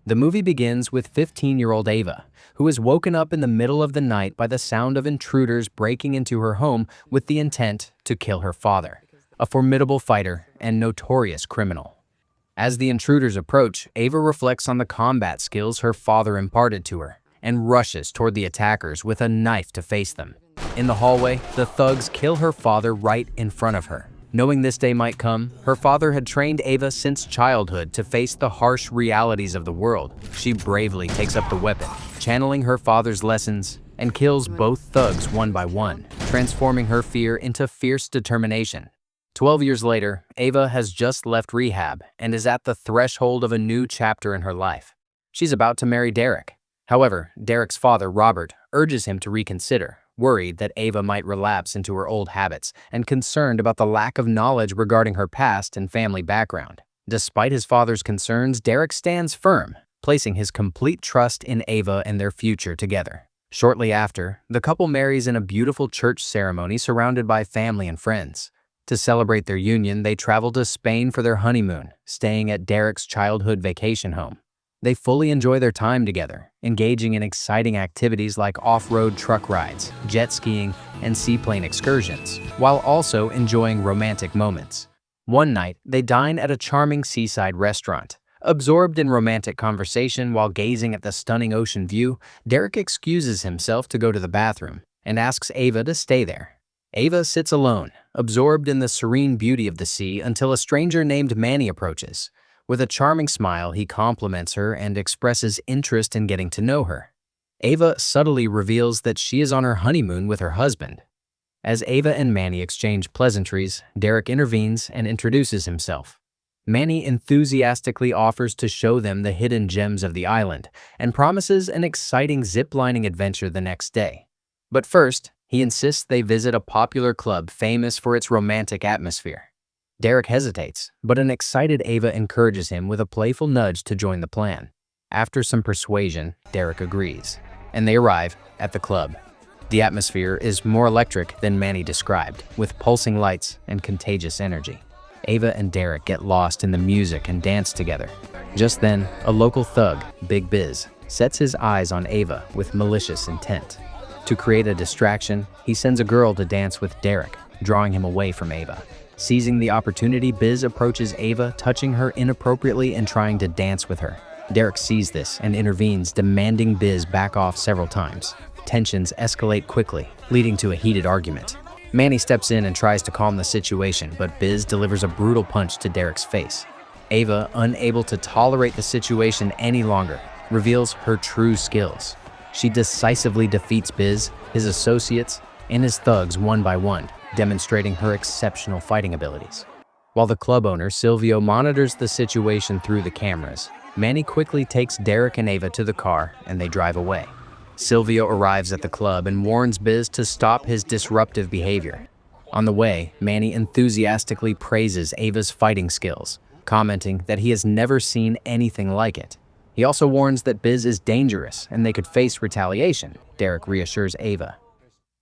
The movie begins with 15-year-old Ava, who is woken up in the middle of the night by the sound of intruders breaking into her home with the intent to kill her father, a formidable fighter and notorious criminal. As the intruders approach, Ava reflects on the combat skills her father imparted to her and rushes toward the attackers with a knife to face them. In the hallway, the thugs kill her father right in front of her. Knowing this day might come, her father had trained Ava since childhood to face the harsh realities of the world. She bravely takes up the weapon, channeling her father's lessons, and kills both thugs one by one, transforming her fear into fierce determination. 12 years later, Ava has just left rehab and is at the threshold of a new chapter in her life. She's about to marry Derek. However, Derek's father, Robert, urges him to reconsider, worried that Ava might relapse into her old habits and concerned about the lack of knowledge regarding her past and family background. Despite his father's concerns, Derek stands firm, placing his complete trust in Ava and their future together. Shortly after, the couple marries in a beautiful church ceremony surrounded by family and friends. To celebrate their union, they travel to Spain for their honeymoon, staying at Derek's childhood vacation home. They fully enjoy their time together, engaging in exciting activities like off-road truck rides, jet skiing, and seaplane excursions, while also enjoying romantic moments. One night, they dine at a charming seaside restaurant. Absorbed in romantic conversation while gazing at the stunning ocean view, Derek excuses himself to go to the bathroom and asks Ava to stay there. Ava sits alone, absorbed in the serene beauty of the sea until a stranger named Manny approaches. With a charming smile, he compliments her and expresses interest in getting to know her. Ava subtly reveals that she is on her honeymoon with her husband. As Ava and Manny exchange pleasantries, Derek intervenes and introduces himself. Manny enthusiastically offers to show them the hidden gems of the island and promises an exciting ziplining adventure the next day. But first, he insists they visit a popular club famous for its romantic atmosphere. Derek hesitates, but an excited Ava encourages him with a playful nudge to join the plan. After some persuasion, Derek agrees, and they arrive at the club. The atmosphere is more electric than Manny described, with pulsing lights and contagious energy. Ava and Derek get lost in the music and dance together. Just then, a local thug, Big Biz, sets his eyes on Ava with malicious intent. To create a distraction, he sends a girl to dance with Derek, drawing him away from Ava. Seizing the opportunity, Biz approaches Ava, touching her inappropriately and trying to dance with her. Derek sees this and intervenes, demanding Biz back off several times. Tensions escalate quickly, leading to a heated argument. Manny steps in and tries to calm the situation, but Biz delivers a brutal punch to Derek's face. Ava, unable to tolerate the situation any longer, reveals her true skills. She decisively defeats Biz, his associates, and his thugs one by one, demonstrating her exceptional fighting abilities. While the club owner, Silvio, monitors the situation through the cameras, Manny quickly takes Derek and Ava to the car and they drive away. Silvio arrives at the club and warns Biz to stop his disruptive behavior. On the way, Manny enthusiastically praises Ava's fighting skills, commenting that he has never seen anything like it. He also warns that Biz is dangerous and they could face retaliation. Derek reassures Ava.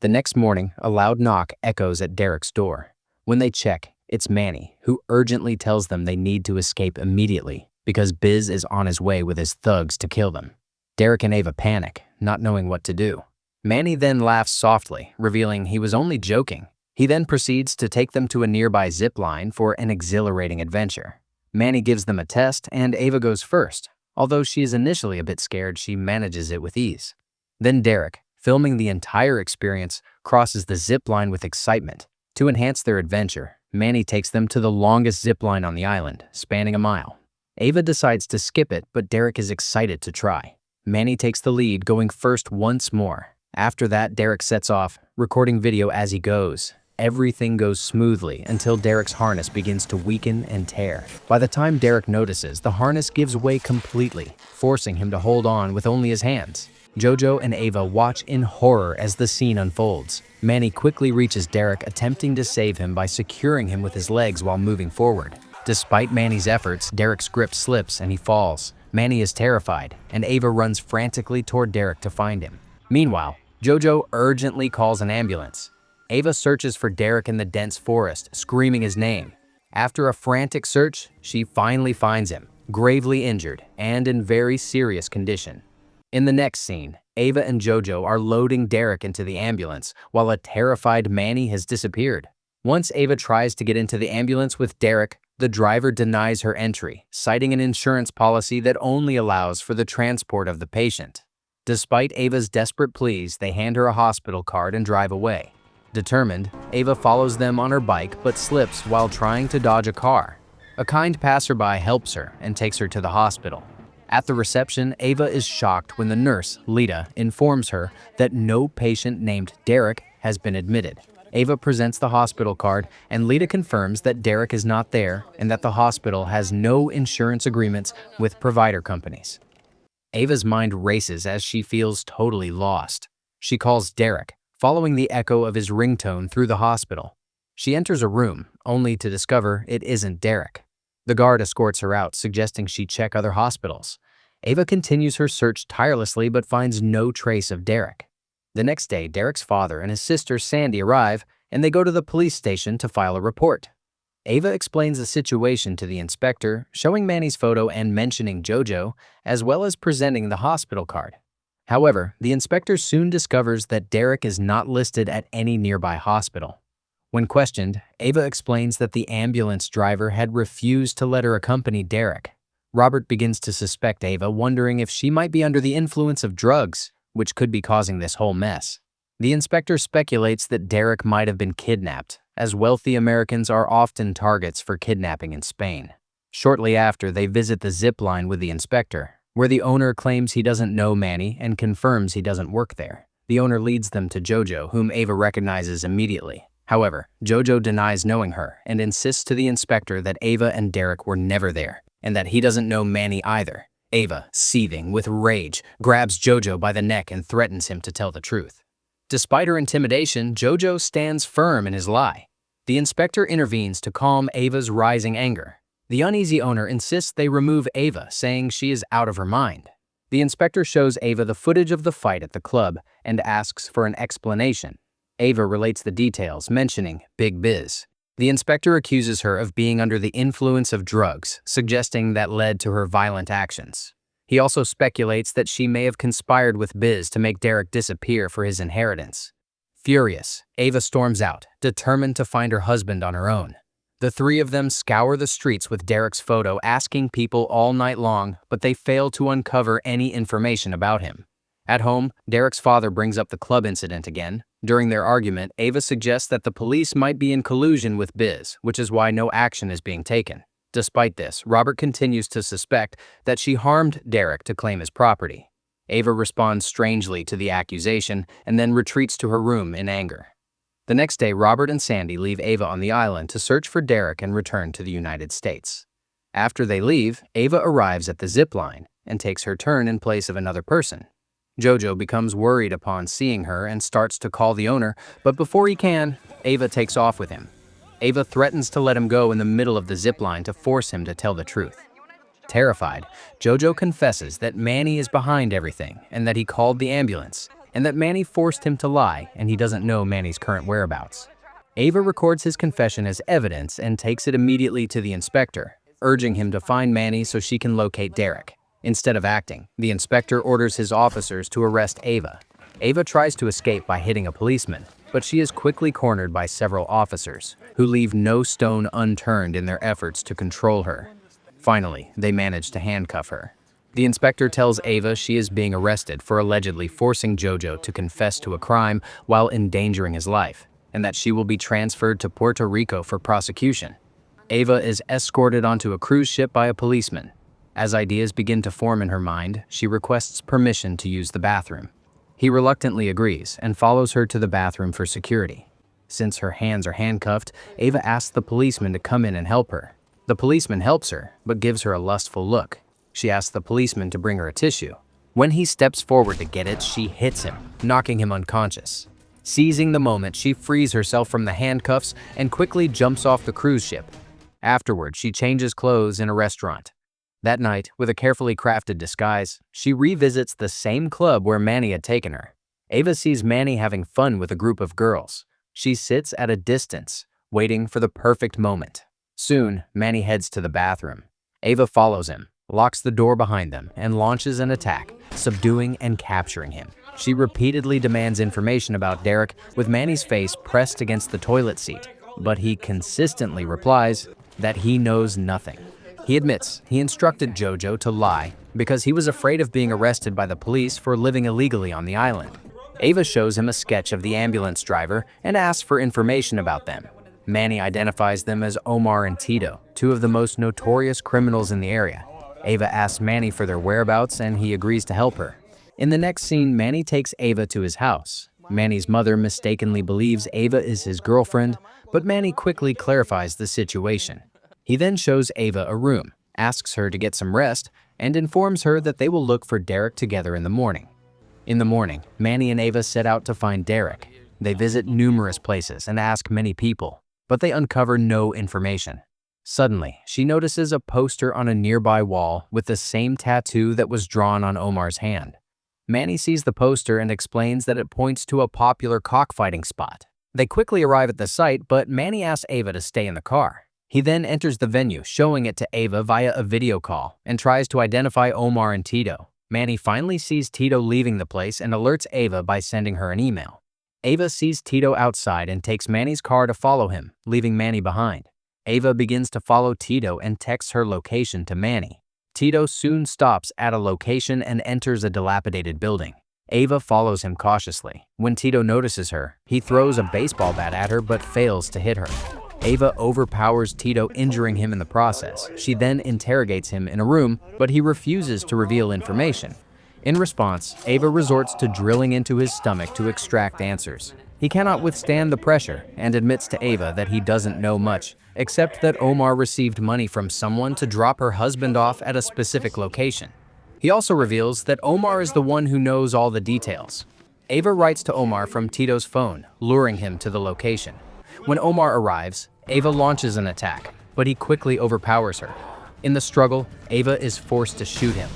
The next morning, a loud knock echoes at Derek's door. When they check, it's Manny, who urgently tells them they need to escape immediately because Biz is on his way with his thugs to kill them. Derek and Ava panic, not knowing what to do. Manny then laughs softly, revealing he was only joking. He then proceeds to take them to a nearby zipline for an exhilarating adventure. Manny gives them a test and Ava goes first. Although she is initially a bit scared, she manages it with ease. Then Derek, filming the entire experience, crosses the zipline with excitement. To enhance their adventure, Manny takes them to the longest zipline on the island, spanning a mile. Ava decides to skip it, but Derek is excited to try. Manny takes the lead, going first once more. After that, Derek sets off, recording video as he goes. Everything goes smoothly until Derek's harness begins to weaken and tear. By the time Derek notices, the harness gives way completely, forcing him to hold on with only his hands. Jojo and Ava watch in horror as the scene unfolds. Manny quickly reaches Derek, attempting to save him by securing him with his legs while moving forward. Despite Manny's efforts, Derek's grip slips and he falls. Manny is terrified, and Ava runs frantically toward Derek to find him. Meanwhile, Jojo urgently calls an ambulance. Ava searches for Derek in the dense forest, screaming his name. After a frantic search, she finally finds him, gravely injured and in very serious condition. In the next scene, Ava and Jojo are loading Derek into the ambulance while a terrified Manny has disappeared. Once Ava tries to get into the ambulance with Derek, the driver denies her entry, citing an insurance policy that only allows for the transport of the patient. Despite Ava's desperate pleas, they hand her a hospital card and drive away. Determined, Ava follows them on her bike but slips while trying to dodge a car. A kind passerby helps her and takes her to the hospital. At the reception, Ava is shocked when the nurse, Lita, informs her that no patient named Derek has been admitted. Ava presents the hospital card, and Lita confirms that Derek is not there and that the hospital has no insurance agreements with provider companies. Ava's mind races as she feels totally lost. She calls Derek, following the echo of his ringtone through the hospital. She enters a room, only to discover it isn't Derek. The guard escorts her out, suggesting she check other hospitals. Ava continues her search tirelessly but finds no trace of Derek. The next day, Derek's father and his sister Sandy arrive, and they go to the police station to file a report. Ava explains the situation to the inspector, showing Manny's photo and mentioning Jojo, as well as presenting the hospital card. However, the inspector soon discovers that Derek is not listed at any nearby hospital. When questioned, Ava explains that the ambulance driver had refused to let her accompany Derek. Robert begins to suspect Ava, wondering if she might be under the influence of drugs, which could be causing this whole mess. The inspector speculates that Derek might have been kidnapped, as wealthy Americans are often targets for kidnapping in Spain. Shortly after, they visit the Zipline with the inspector, where the owner claims he doesn't know Manny and confirms he doesn't work there. The owner leads them to Jojo, whom Ava recognizes immediately. However, Jojo denies knowing her and insists to the inspector that Ava and Derek were never there, and that he doesn't know Manny either. Ava, seething with rage, grabs Jojo by the neck and threatens him to tell the truth. Despite her intimidation, Jojo stands firm in his lie. The inspector intervenes to calm Ava's rising anger. The uneasy owner insists they remove Ava, saying she is out of her mind. The inspector shows Ava the footage of the fight at the club and asks for an explanation. Ava relates the details, mentioning Big Biz. The inspector accuses her of being under the influence of drugs, suggesting that led to her violent actions. He also speculates that she may have conspired with Biz to make Derek disappear for his inheritance. Furious, Ava storms out, determined to find her husband on her own. The three of them scour the streets with Derek's photo, asking people all night long, but they fail to uncover any information about him. At home, Derek's father brings up the club incident again. During their argument, Ava suggests that the police might be in collusion with Biz, which is why no action is being taken. Despite this, Robert continues to suspect that she harmed Derek to claim his property. Ava responds strangely to the accusation and then retreats to her room in anger. The next day, Robert and Sandy leave Ava on the island to search for Derek and return to the United States. After they leave, Ava arrives at the Zipline and takes her turn in place of another person. Jojo becomes worried upon seeing her and starts to call the owner, but before he can, Ava takes off with him. Ava threatens to let him go in the middle of the zipline to force him to tell the truth. Terrified, Jojo confesses that Manny is behind everything and that he called the ambulance, and that Manny forced him to lie and he doesn't know Manny's current whereabouts. Ava records his confession as evidence and takes it immediately to the inspector, urging him to find Manny so she can locate Derek. Instead of acting, the inspector orders his officers to arrest Ava. Ava tries to escape by hitting a policeman, but she is quickly cornered by several officers, who leave no stone unturned in their efforts to control her. Finally, they manage to handcuff her. The inspector tells Ava she is being arrested for allegedly forcing Jojo to confess to a crime while endangering his life, and that she will be transferred to Puerto Rico for prosecution. Ava is escorted onto a cruise ship by a policeman. As ideas begin to form in her mind, she requests permission to use the bathroom. He reluctantly agrees and follows her to the bathroom for security. Since her hands are handcuffed, Ava asks the policeman to come in and help her. The policeman helps her, but gives her a lustful look. She asks the policeman to bring her a tissue. When he steps forward to get it, she hits him, knocking him unconscious. Seizing the moment, she frees herself from the handcuffs and quickly jumps off the cruise ship. Afterward, she changes clothes in a restaurant. That night, with a carefully crafted disguise, she revisits the same club where Manny had taken her. Ava sees Manny having fun with a group of girls. She sits at a distance, waiting for the perfect moment. Soon, Manny heads to the bathroom. Ava follows him, locks the door behind them, and launches an attack, subduing and capturing him. She repeatedly demands information about Derek, with Manny's face pressed against the toilet seat, but he consistently replies that he knows nothing. He admits he instructed Jojo to lie because he was afraid of being arrested by the police for living illegally on the island. Ava shows him a sketch of the ambulance driver and asks for information about them. Manny identifies them as Omar and Tito, two of the most notorious criminals in the area. Ava asks Manny for their whereabouts and he agrees to help her. In the next scene, Manny takes Ava to his house. Manny's mother mistakenly believes Ava is his girlfriend, but Manny quickly clarifies the situation. He then shows Ava a room, asks her to get some rest, and informs her that they will look for Derek together in the morning. In the morning, Manny and Ava set out to find Derek. They visit numerous places and ask many people, but they uncover no information. Suddenly, she notices a poster on a nearby wall with the same tattoo that was drawn on Omar's hand. Manny sees the poster and explains that it points to a popular cockfighting spot. They quickly arrive at the site, but Manny asks Ava to stay in the car. He then enters the venue, showing it to Ava via a video call, and tries to identify Omar and Tito. Manny finally sees Tito leaving the place and alerts Ava by sending her an email. Ava sees Tito outside and takes Manny's car to follow him, leaving Manny behind. Ava begins to follow Tito and texts her location to Manny. Tito soon stops at a location and enters a dilapidated building. Ava follows him cautiously. When Tito notices her, he throws a baseball bat at her but fails to hit her. Ava overpowers Tito, injuring him in the process. She then interrogates him in a room, but he refuses to reveal information. In response, Ava resorts to drilling into his stomach to extract answers. He cannot withstand the pressure and admits to Ava that he doesn't know much, except that Omar received money from someone to drop her husband off at a specific location. He also reveals that Omar is the one who knows all the details. Ava writes to Omar from Tito's phone, luring him to the location. When Omar arrives, Ava launches an attack, but he quickly overpowers her. In the struggle, Ava is forced to shoot him.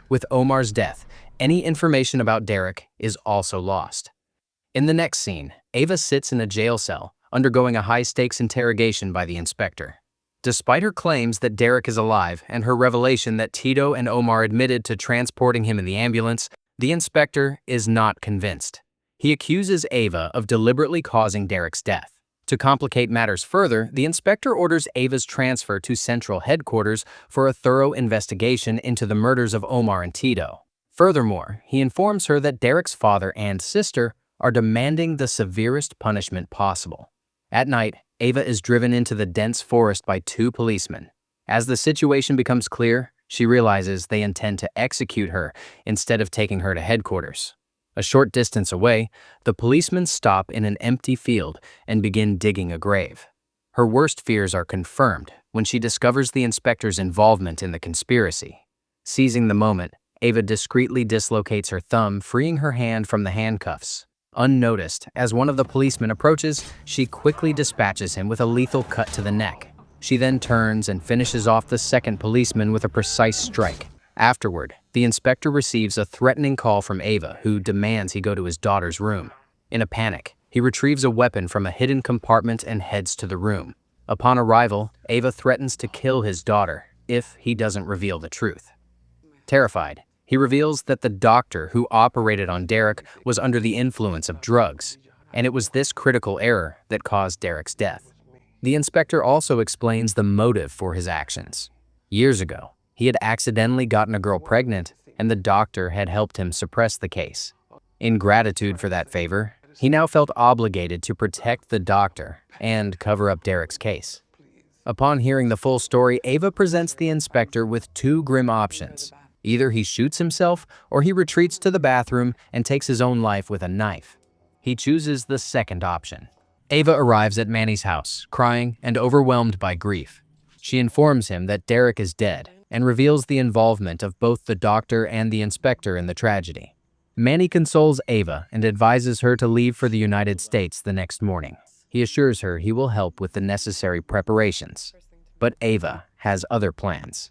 With Omar's death, any information about Derek is also lost. In the next scene, Ava sits in a jail cell, undergoing a high-stakes interrogation by the inspector. Despite her claims that Derek is alive and her revelation that Tito and Omar admitted to transporting him in the ambulance, the inspector is not convinced. He accuses Ava of deliberately causing Derek's death. To complicate matters further, the inspector orders Ava's transfer to Central Headquarters for a thorough investigation into the murders of Omar and Tito. Furthermore, he informs her that Derek's father and sister are demanding the severest punishment possible. At night, Ava is driven into the dense forest by two policemen. As the situation becomes clear, she realizes they intend to execute her instead of taking her to headquarters. A short distance away, the policemen stop in an empty field and begin digging a grave. Her worst fears are confirmed when she discovers the inspector's involvement in the conspiracy. Seizing the moment, Ava discreetly dislocates her thumb, freeing her hand from the handcuffs. Unnoticed, as one of the policemen approaches, she quickly dispatches him with a lethal cut to the neck. She then turns and finishes off the second policeman with a precise strike. Afterward, the inspector receives a threatening call from Ava, who demands he go to his daughter's room. In a panic, he retrieves a weapon from a hidden compartment and heads to the room. Upon arrival, Ava threatens to kill his daughter if he doesn't reveal the truth. Terrified, he reveals that the doctor who operated on Derek was under the influence of drugs, and it was this critical error that caused Derek's death. The inspector also explains the motive for his actions. Years ago, he had accidentally gotten a girl pregnant, and the doctor had helped him suppress the case. In gratitude for that favor, he now felt obligated to protect the doctor and cover up Derek's case. Upon hearing the full story, Ava presents the inspector with two grim options. Either he shoots himself or he retreats to the bathroom and takes his own life with a knife. He chooses the second option. Ava arrives at Manny's house, crying and overwhelmed by grief. She informs him that Derek is dead and reveals the involvement of both the doctor and the inspector in the tragedy. Manny consoles Ava and advises her to leave for the United States the next morning. He assures her he will help with the necessary preparations. But Ava has other plans.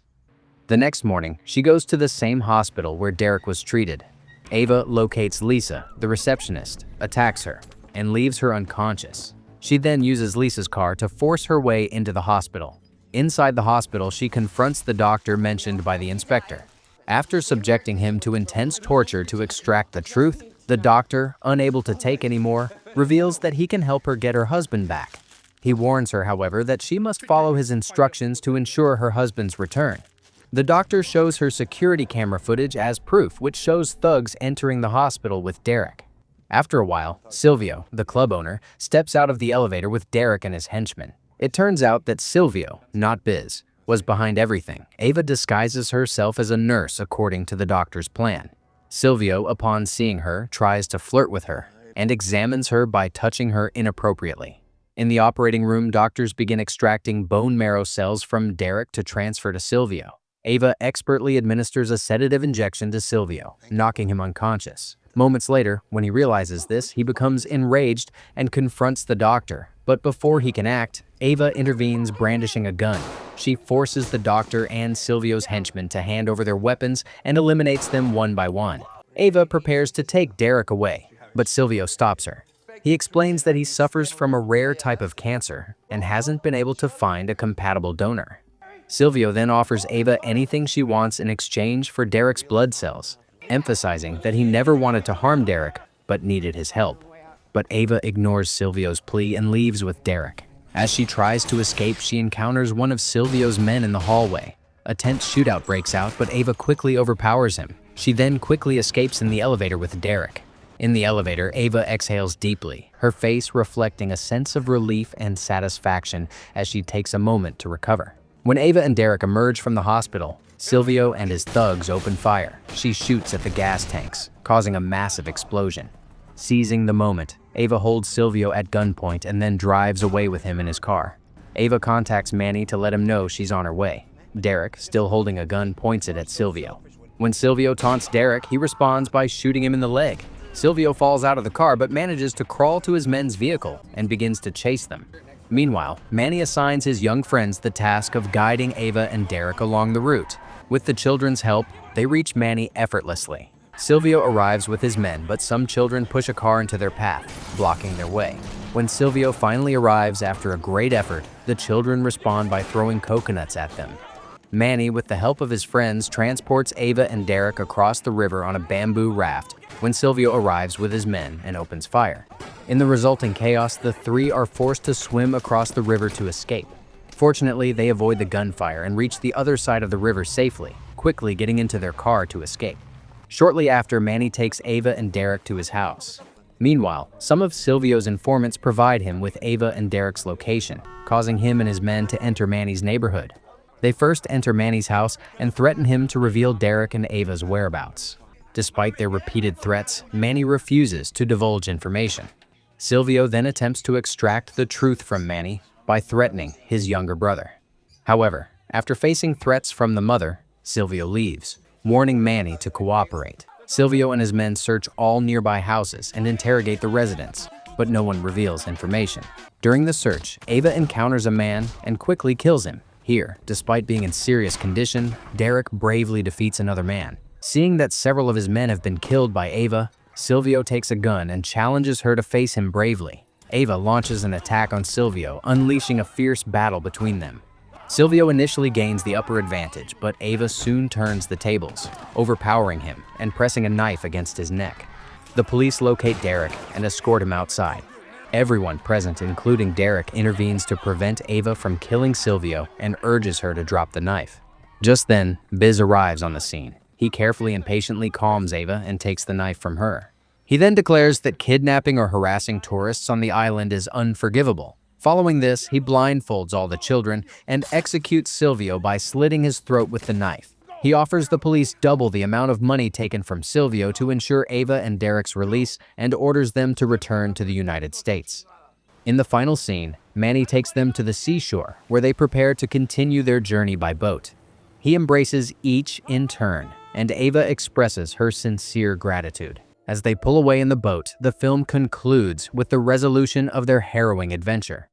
The next morning, she goes to the same hospital where Derek was treated. Ava locates Lisa, the receptionist, attacks her, and leaves her unconscious. She then uses Lisa's car to force her way into the hospital. Inside the hospital, she confronts the doctor mentioned by the inspector. After subjecting him to intense torture to extract the truth, the doctor, unable to take anymore, reveals that he can help her get her husband back. He warns her, however, that she must follow his instructions to ensure her husband's return. The doctor shows her security camera footage as proof, which shows thugs entering the hospital with Derek. After a while, Silvio, the club owner, steps out of the elevator with Derek and his henchmen. It turns out that Silvio, not Biz, was behind everything. Ava disguises herself as a nurse according to the doctor's plan. Silvio, upon seeing her, tries to flirt with her and examines her by touching her inappropriately. In the operating room, doctors begin extracting bone marrow cells from Derek to transfer to Silvio. Ava expertly administers a sedative injection to Silvio, knocking him unconscious. Moments later, when he realizes this, he becomes enraged and confronts the doctor. But before he can act, Ava intervenes, brandishing a gun. She forces the doctor and Silvio's henchmen to hand over their weapons and eliminates them one by one. Ava prepares to take Derek away, but Silvio stops her. He explains that he suffers from a rare type of cancer and hasn't been able to find a compatible donor. Silvio then offers Ava anything she wants in exchange for Derek's blood cells, emphasizing that he never wanted to harm Derek, but needed his help. But Ava ignores Silvio's plea and leaves with Derek. As she tries to escape, she encounters one of Silvio's men in the hallway. A tense shootout breaks out, but Ava quickly overpowers him. She then quickly escapes in the elevator with Derek. In the elevator, Ava exhales deeply, her face reflecting a sense of relief and satisfaction as she takes a moment to recover. When Ava and Derek emerge from the hospital, Silvio and his thugs open fire. She shoots at the gas tanks, causing a massive explosion. Seizing the moment, Ava holds Silvio at gunpoint and then drives away with him in his car. Ava contacts Manny to let him know she's on her way. Derek, still holding a gun, points it at Silvio. When Silvio taunts Derek, he responds by shooting him in the leg. Silvio falls out of the car but manages to crawl to his men's vehicle and begins to chase them. Meanwhile, Manny assigns his young friends the task of guiding Ava and Derek along the route. With the children's help, they reach Manny effortlessly. Silvio arrives with his men, but some children push a car into their path, blocking their way. When Silvio finally arrives after a great effort, the children respond by throwing coconuts at them. Manny, with the help of his friends, transports Ava and Derek across the river on a bamboo raft when Silvio arrives with his men and opens fire. In the resulting chaos, the three are forced to swim across the river to escape. Fortunately, they avoid the gunfire and reach the other side of the river safely, quickly getting into their car to escape. Shortly after, Manny takes Ava and Derek to his house. Meanwhile, some of Silvio's informants provide him with Ava and Derek's location, causing him and his men to enter Manny's neighborhood. They first enter Manny's house and threaten him to reveal Derek and Ava's whereabouts. Despite their repeated threats, Manny refuses to divulge information. Silvio then attempts to extract the truth from Manny by threatening his younger brother. However, after facing threats from the mother, Silvio leaves, warning Manny to cooperate. Silvio and his men search all nearby houses and interrogate the residents, but no one reveals information. During the search, Ava encounters a man and quickly kills him. Here, despite being in serious condition, Derek bravely defeats another man. Seeing that several of his men have been killed by Ava, Silvio takes a gun and challenges her to face him bravely. Ava launches an attack on Silvio, unleashing a fierce battle between them. Silvio initially gains the upper advantage, but Ava soon turns the tables, overpowering him and pressing a knife against his neck. The police locate Derek and escort him outside. Everyone present, including Derek, intervenes to prevent Ava from killing Silvio and urges her to drop the knife. Just then, Biz arrives on the scene. He carefully and patiently calms Ava and takes the knife from her. He then declares that kidnapping or harassing tourists on the island is unforgivable. Following this, he blindfolds all the children and executes Silvio by slitting his throat with the knife. He offers the police double the amount of money taken from Silvio to ensure Ava and Derek's release and orders them to return to the United States. In the final scene, Manny takes them to the seashore, where they prepare to continue their journey by boat. He embraces each in turn, and Ava expresses her sincere gratitude. As they pull away in the boat, the film concludes with the resolution of their harrowing adventure.